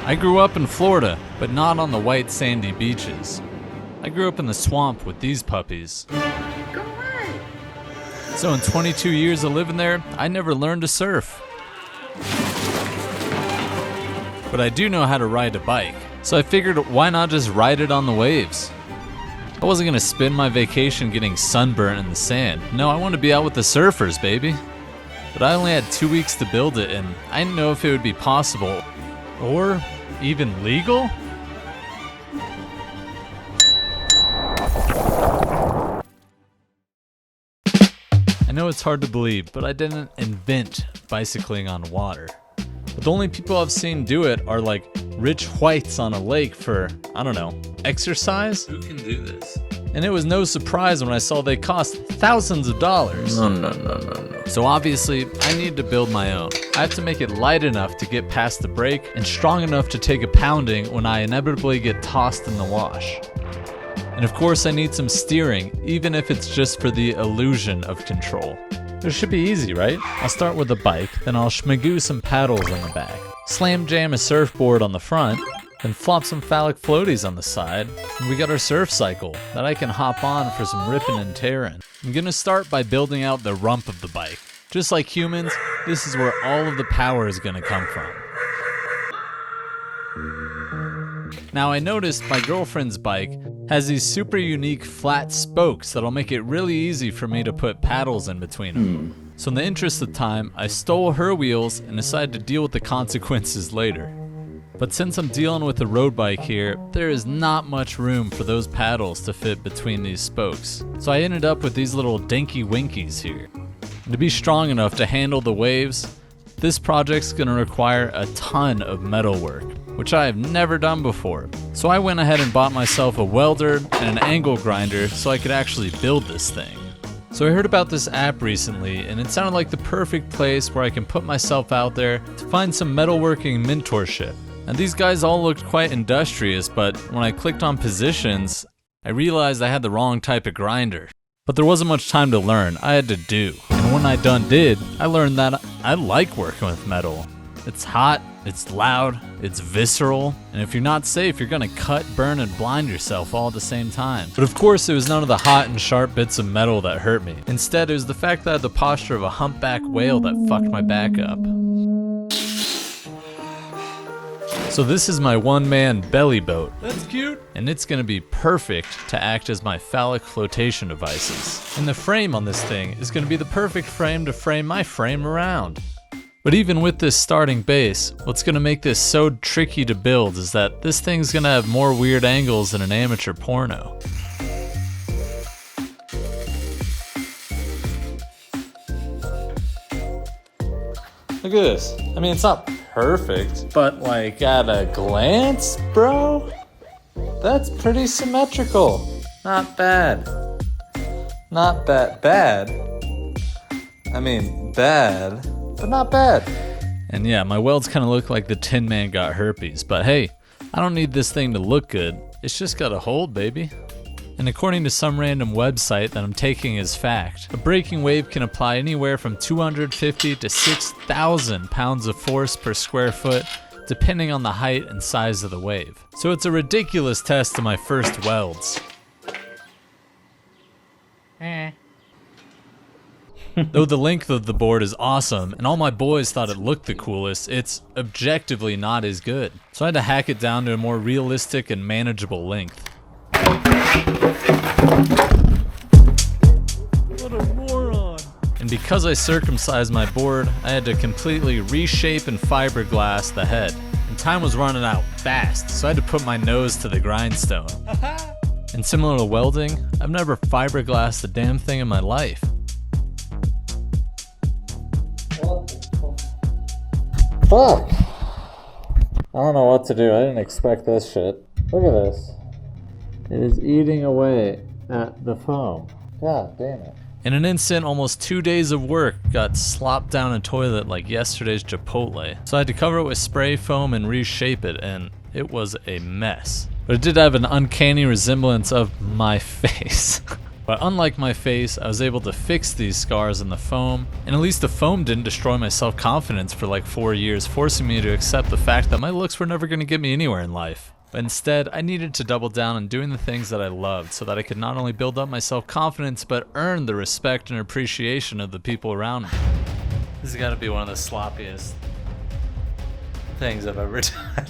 I grew up in Florida, but not on the white sandy beaches. I grew up in the swamp with these puppies. Go away. So in 22 years of living there, I never learned to surf. But I do know how to ride a bike, so I figured why not just ride it on the waves? I wasn't gonna spend my vacation getting sunburnt in the sand. No, I want to be out with the surfers, baby. But I only had 2 weeks to build it, and I didn't know if it would be possible or even legal. I know it's hard to believe, but I didn't invent bicycling on water. But the only people I've seen do it are like rich whites on a lake for, I don't know, exercise? Who can do this? And it was no surprise when I saw they cost thousands of dollars. No. So obviously, I need to build my own. I have to make it light enough to get past the brake and strong enough to take a pounding when I inevitably get tossed in the wash. And of course, I need some steering, even if it's just for the illusion of control. It should be easy, right? I'll start with a bike, then I'll schmagoo some paddles on the back, slam jam a surfboard on the front, then flop some phallic floaties on the side, and we got our surf cycle that I can hop on for some ripping and tearing. I'm gonna start by building out the rump of the bike. Just like humans, this is where all of the power is gonna come from. Now I noticed my girlfriend's bike has these super unique flat spokes that'll make it really easy for me to put paddles in between them. So in the interest of time, I stole her wheels and decided to deal with the consequences later. But since I'm dealing with a road bike here, there is not much room for those paddles to fit between these spokes. So I ended up with these little dinky winkies here. And to be strong enough to handle the waves, this project's gonna require a ton of metal work, which I have never done before. So I went ahead and bought myself a welder and an angle grinder so I could actually build this thing. So I heard about this app recently, and it sounded like the perfect place where I can put myself out there to find some metalworking mentorship. And these guys all looked quite industrious, but when I clicked on positions, I realized I had the wrong type of grinder. But there wasn't much time to learn, I had to do. And when I did, I learned that I like working with metal. It's hot, it's loud, it's visceral, and if you're not safe, you're gonna cut, burn, and blind yourself all at the same time. But of course, it was none of the hot and sharp bits of metal that hurt me. Instead, it was the fact that I had the posture of a humpback whale that fucked my back up. So this is my one-man belly boat. That's cute. And it's gonna be perfect to act as my phallic flotation devices. And the frame on this thing is gonna be the perfect frame to frame my frame around. But even with this starting base, what's gonna make this so tricky to build is that this thing's gonna have more weird angles than an amateur porno. Look at this. I mean, it's not perfect, but like at a glance, bro, that's pretty symmetrical. Not bad. Not bad. I mean, bad, but not bad. And yeah, my welds kind of look like the Tin Man got herpes, but hey, I don't need this thing to look good. It's just gotta hold, baby. And according to some random website that I'm taking as fact, a breaking wave can apply anywhere from 250 to 6,000 pounds of force per square foot, depending on the height and size of the wave. So it's a ridiculous test to my first welds. Though the length of the board is awesome, and all my boys thought it looked the coolest, it's objectively not as good. So I had to hack it down to a more realistic and manageable length. What a moron. And because I circumcised my board, I had to completely reshape and fiberglass the head. And time was running out fast, so I had to put my nose to the grindstone. And similar to welding, I've never fiberglassed a damn thing in my life. Fuck! I don't know what to do. I didn't expect this shit. Look at this. It is eating away at the foam. God damn it. In an instant, almost 2 days of work got slopped down a toilet like yesterday's Chipotle. So I had to cover it with spray foam and reshape it, and it was a mess. But it did have an uncanny resemblance of my face. But unlike my face, I was able to fix these scars in the foam, and at least the foam didn't destroy my self-confidence for like 4 years, forcing me to accept the fact that my looks were never going to get me anywhere in life. But instead, I needed to double down on doing the things that I loved so that I could not only build up my self-confidence, but earn the respect and appreciation of the people around me. This has got to be one of the sloppiest things I've ever done.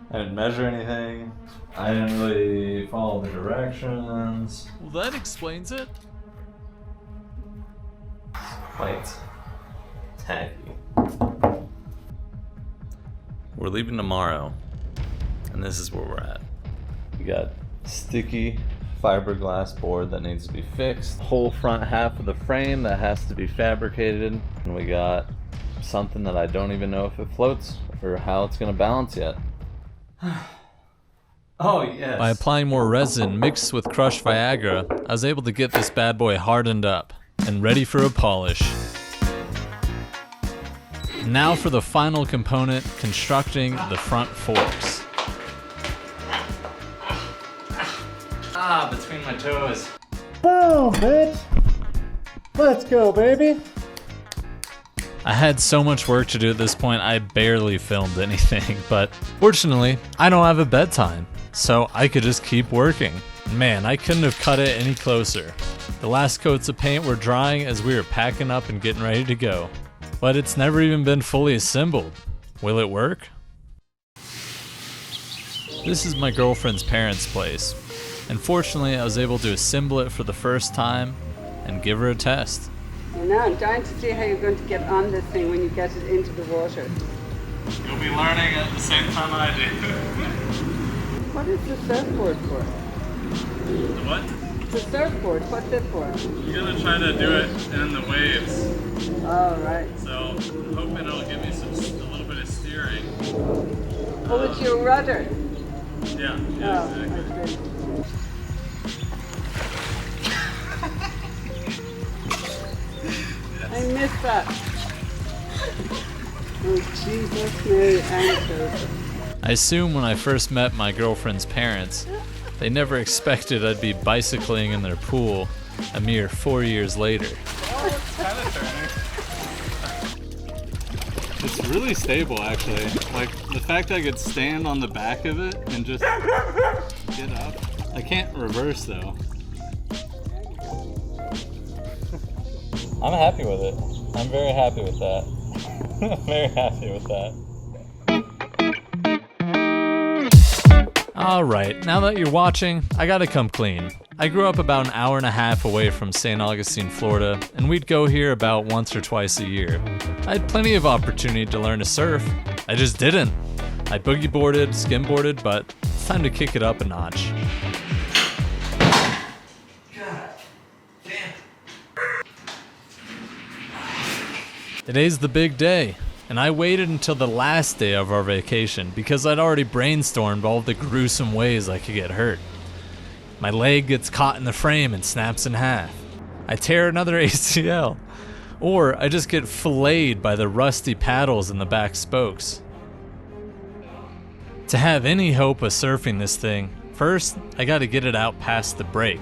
I didn't measure anything. I didn't really follow the directions. Well, that explains it. Quite tacky. We're leaving tomorrow, and this is where we're at. We got sticky fiberglass board that needs to be fixed, whole front half of the frame that has to be fabricated, and we got something that I don't even know if it floats or how it's gonna balance yet. Oh, yes. By applying more resin mixed with crushed Viagra, I was able to get this bad boy hardened up and ready for a polish. Now for the final component, constructing the front forks. Ah, between my toes. Boom, bitch! Let's go, baby! I had so much work to do at this point, I barely filmed anything, but fortunately, I don't have a bedtime, so I could just keep working. Man, I couldn't have cut it any closer. The last coats of paint were drying as we were packing up and getting ready to go. But it's never even been fully assembled. Will it work? This is my girlfriend's parents' place, and fortunately I was able to assemble it for the first time and give her a test. Well, now I'm dying to see how you're going to get on this thing when you get it into the water. You'll be learning at the same time I do. What is the surfboard for? The what? The surfboard, what's it for? I'm gonna try to do it in the waves. Oh, right. So I'm hoping it'll give me a little bit of steering. Oh, it's your rudder. Yeah, Oh, exactly. I missed that. Oh, Jesus, Mary, and Joseph. I assume when I first met my girlfriend's parents, they never expected I'd be bicycling in their pool a mere 4 years later. Oh, it's kind of turning. It's really stable, actually. Like, the fact that I could stand on the back of it and just get up. I can't reverse, though. I'm happy with it. I'm very happy with that. Very happy with that. Alright, now that you're watching, I gotta come clean. I grew up about an hour and a half away from St. Augustine, Florida, and we'd go here about once or twice a year. I had plenty of opportunity to learn to surf. I just didn't. I boogie boarded, skimboarded, but it's time to kick it up a notch. Today's the big day, and I waited until the last day of our vacation because I'd already brainstormed all the gruesome ways I could get hurt. My leg gets caught in the frame and snaps in half. I tear another ACL. Or I just get filleted by the rusty paddles in the back spokes. To have any hope of surfing this thing, first I gotta get it out past the break.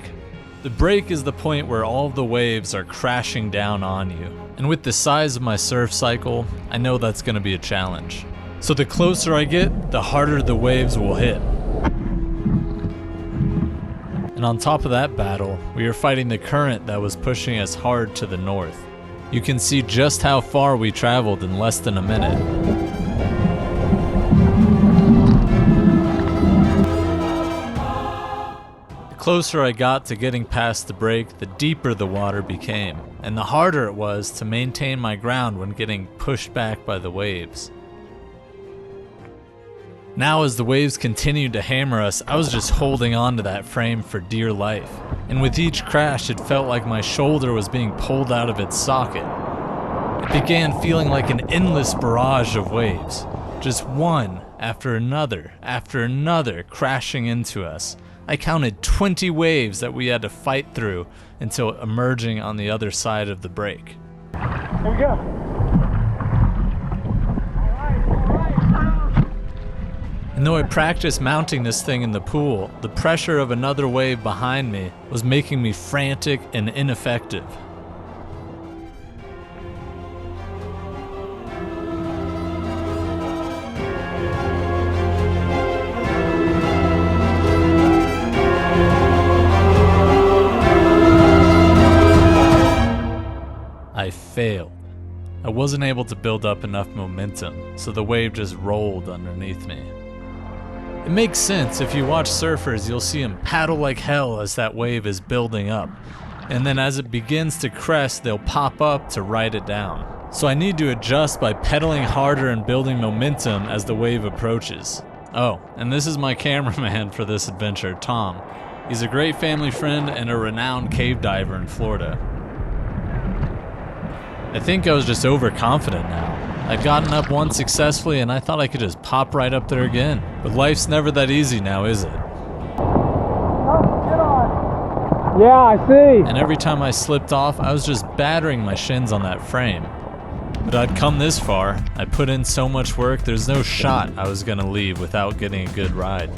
The break is the point where all of the waves are crashing down on you. And with the size of my surf cycle, I know that's gonna be a challenge. So the closer I get, the harder the waves will hit. And on top of that battle, we are fighting the current that was pushing us hard to the north. You can see just how far we traveled in less than a minute. The closer I got to getting past the break, the deeper the water became, and the harder it was to maintain my ground when getting pushed back by the waves. Now as the waves continued to hammer us, I was just holding on to that frame for dear life. And with each crash, it felt like my shoulder was being pulled out of its socket. It began feeling like an endless barrage of waves, just one after another crashing into us. I counted 20 waves that we had to fight through until emerging on the other side of the break. Here we go. And though I practiced mounting this thing in the pool, the pressure of another wave behind me was making me frantic and ineffective. I failed. I wasn't able to build up enough momentum, so the wave just rolled underneath me. It makes sense. If you watch surfers, you'll see them paddle like hell as that wave is building up. And then as it begins to crest, they'll pop up to ride it down. So I need to adjust by pedaling harder and building momentum as the wave approaches. Oh, and this is my cameraman for this adventure, Tom. He's a great family friend and a renowned cave diver in Florida. I think I was just overconfident now. I'd gotten up once successfully and I thought I could just pop right up there again. But life's never that easy now, is it? Yeah, I see. And every time I slipped off, I was just battering my shins on that frame. But I'd come this far, I put in so much work, there's no shot I was gonna leave without getting a good ride.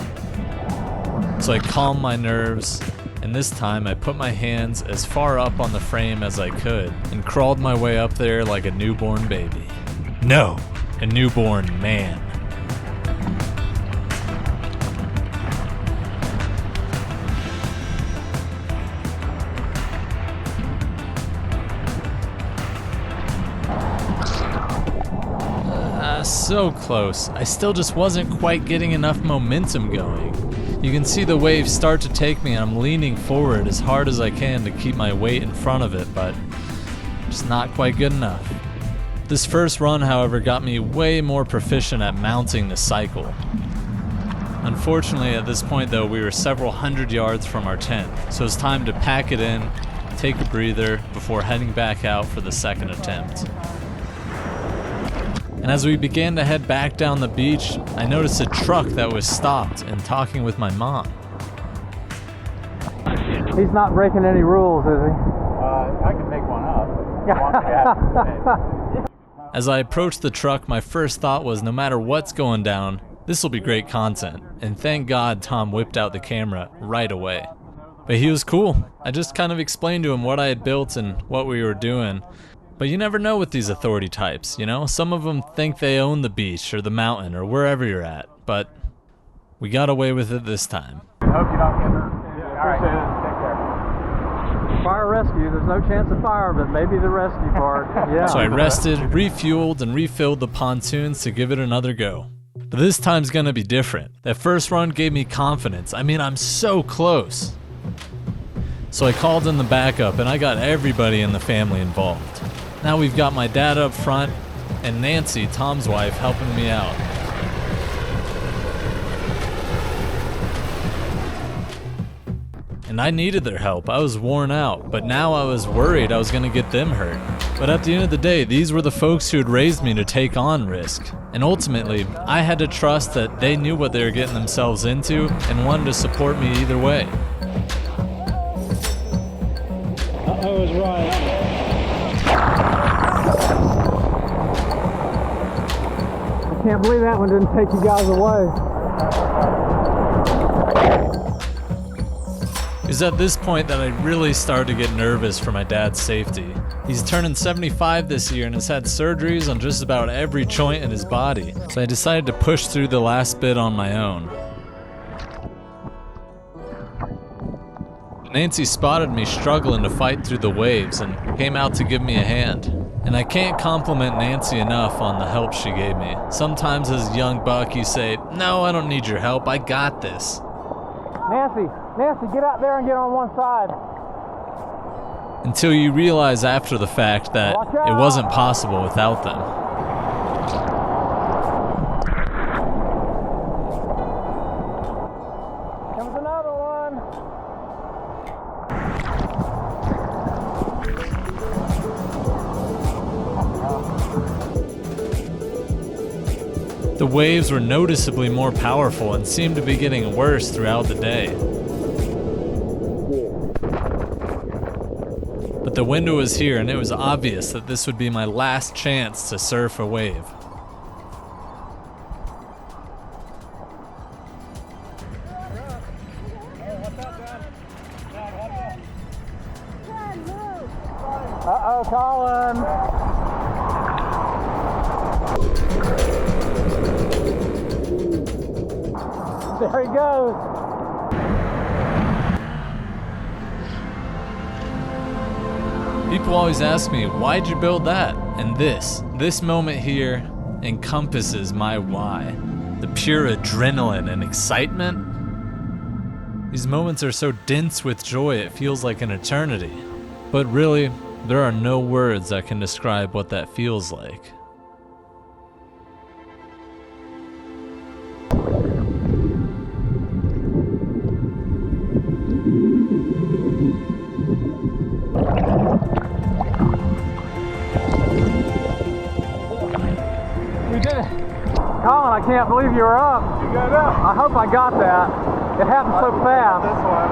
So I calmed my nerves, and this time I put my hands as far up on the frame as I could and crawled my way up there like a newborn baby. No, a newborn man. So close. I still just wasn't quite getting enough momentum going. You can see the wave start to take me and I'm leaning forward as hard as I can to keep my weight in front of it, but just not quite good enough. This first run, however, got me way more proficient at mounting the cycle. Unfortunately, at this point though, we were several hundred yards from our tent, so it's time to pack it in, take a breather before heading back out for the second attempt. And as we began to head back down the beach, I noticed a truck that was stopped and talking with my mom. He's not breaking any rules, is he? I can make one up. As I approached the truck, my first thought was no matter what's going down, this will be great content. And thank God Tom whipped out the camera right away. But he was cool. I just kind of explained to him what I had built and what we were doing. But you never know with these authority types, you know? Some of them think they own the beach or the mountain or wherever you're at, but we got away with it this time. Hope you don't get hurt. All right, take care. Fire rescue, there's no chance of fire, but maybe the rescue part. Yeah. So I rested, refueled, and refilled the pontoons to give it another go. But this time's gonna be different. That first run gave me confidence. I mean, I'm so close. So I called in the backup and I got everybody in the family involved. Now we've got my dad up front and Nancy, Tom's wife, helping me out. And I needed their help. I was worn out, but now I was worried I was gonna get them hurt. But at the end of the day, these were the folks who had raised me to take on risk. And ultimately, I had to trust that they knew what they were getting themselves into and wanted to support me either way. I was right. I can't believe that one didn't take you guys away. It was at this point that I really started to get nervous for my dad's safety. He's turning 75 this year and has had surgeries on just about every joint in his body, so I decided to push through the last bit on my own. Nancy spotted me struggling to fight through the waves and came out to give me a hand. And I can't compliment Nancy enough on the help she gave me. Sometimes as a young buck you say, "No, I don't need your help, I got this." Nancy, get out there and get on one side. Until you realize after the fact that it wasn't possible without them. Comes another one. The waves were noticeably more powerful and seemed to be getting worse throughout the day. But the window was here and it was obvious that this would be my last chance to surf a wave. go, Colin. There he goes. People always ask me, why'd you build that? And this moment here encompasses my why. The pure adrenaline and excitement. These moments are so dense with joy, it feels like an eternity. But really, there are no words that can describe what that feels like. We did it. Colin, I can't believe you were up. You got up. I hope I got that. It happened so fast. This one.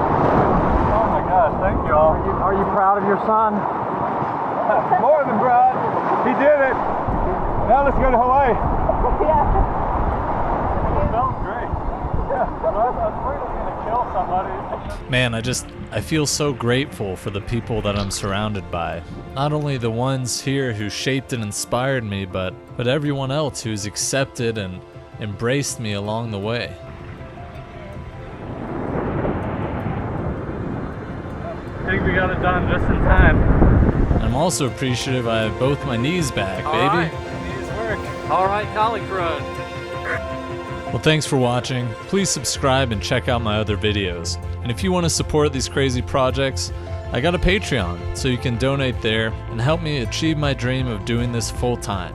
Oh my gosh, thank you all. Are you proud of your son? More than proud. He did it. Now let's go to Hawaii. Yeah. That was great. Yeah. I was afraid I was going to kill somebody. Man, I feel so grateful for the people that I'm surrounded by. Not only the ones here who shaped and inspired me, but everyone else who's accepted and embraced me along the way. I think we got it done just in time. I'm also appreciative I have both my knees back, baby. Knees work. All right, College Road. Well, thanks for watching. Please subscribe and check out my other videos. And if you want to support these crazy projects, I got a Patreon, so you can donate there and help me achieve my dream of doing this full time.